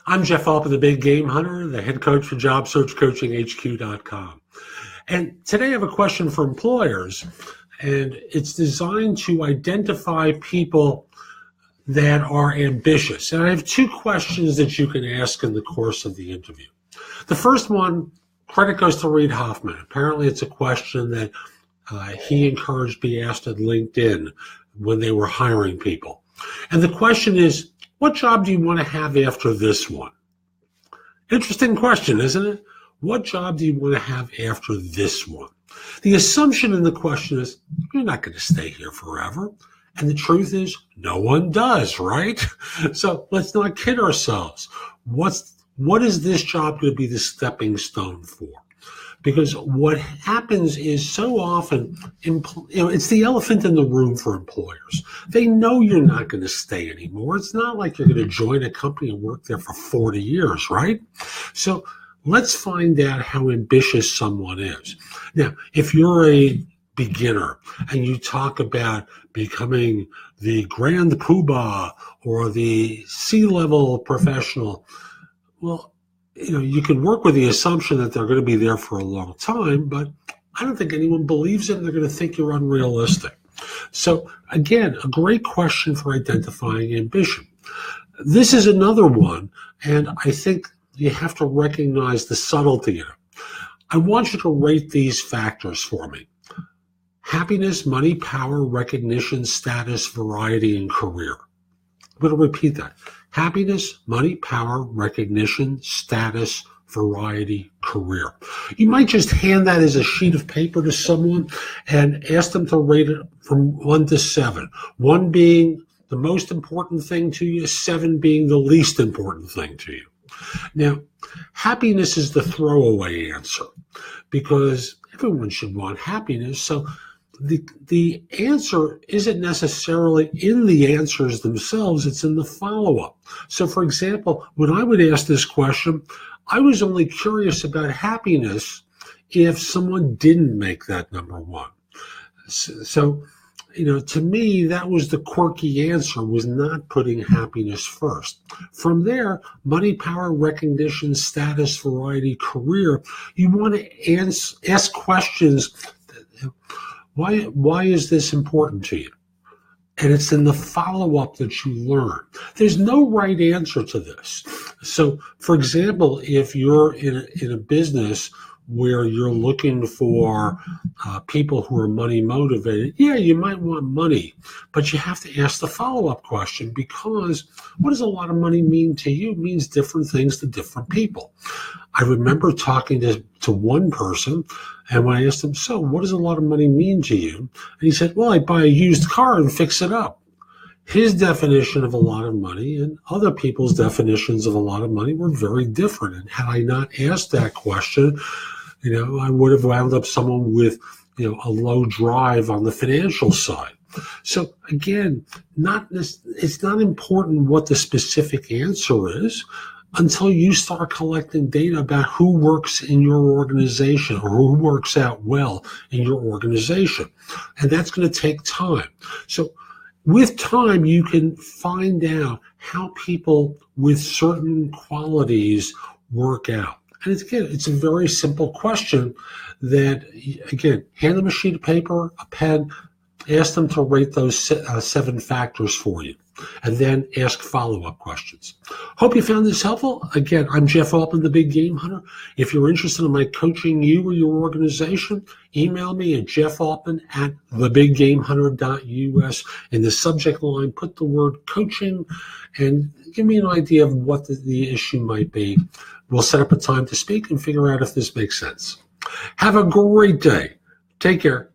I'm Jeff Altman, the Big Game Hunter, the head coach for JobSearchCoachingHQ.com. And today I have a question for employers, and it's designed to identify people that are ambitious. And I have two questions that you can ask in the course of the interview. The first one, credit goes to Reid Hoffman. Apparently it's a question that he encouraged be asked at LinkedIn when they were hiring people. And the question is, what job do you want to have after this one? Interesting question, isn't it? What job do you want to have after this one? The assumption in the question is, you're not going to stay here forever. And the truth is, no one does, right? So let's not kid ourselves. What is this job going to be the stepping stone for? Because what happens is so often, it's the elephant in the room for employers. They know you're not going to stay anymore. It's not like you're going to join a company and work there for 40 years, right? So let's find out how ambitious someone is. Now, if you're a beginner and you talk about becoming the grand poobah or the C-level professional, well, you can work with the assumption that they're going to be there for a long time, but I don't think anyone believes it, and they're going to think you're unrealistic. So again, a great question for identifying ambition. This is another one, and I think you have to recognize the subtlety in it. I want you to rate these factors for me: happiness, money, power, recognition, status, variety, and career. I'm going to repeat that. Happiness, money, power, recognition, status, variety, career. You might just hand that as a sheet of paper to someone and ask them to rate it from 1 to 7. 1 being the most important thing to you, 7 being the least important thing to you. Now, happiness is the throwaway answer because everyone should want happiness. So the answer isn't necessarily in the answers themselves, it's in the follow-up. So for example, when I would ask this question, I was only curious about happiness if someone didn't make that number 1. So, to me, that was the quirky answer, was not putting happiness first. From there, money, power, recognition, status, variety, career, you want to ask questions. Why is this important to you? And it's in the follow-up that you learn. There's no right answer to this. So, for example, if you're in a business where you're looking for people who are money motivated, yeah, you might want money, but you have to ask the follow-up question, because what does a lot of money mean to you? It means different things to different people. I remember talking to one person, and when I asked him, so what does a lot of money mean to you? And he said, well, I buy a used car and fix it up. His definition of a lot of money and other people's definitions of a lot of money were very different. And had I not asked that question, I would have wound up someone with, a low drive on the financial side. So again, it's not important what the specific answer is until you start collecting data about who works in your organization or who works out well in your organization. And that's going to take time. So with time, you can find out how people with certain qualities work out. And it's a very simple question that, again, hand them a sheet of paper, a pen, ask them to rate those 7 factors for you, and then ask follow-up questions. Hope you found this helpful. Again, I'm Jeff Altman, the Big Game Hunter. If you're interested in my coaching you or your organization, email me at jeffaltman@thebiggamehunter.us. In the subject line, put the word coaching and give me an idea of what the issue might be. We'll set up a time to speak and figure out if this makes sense. Have a great day. Take care.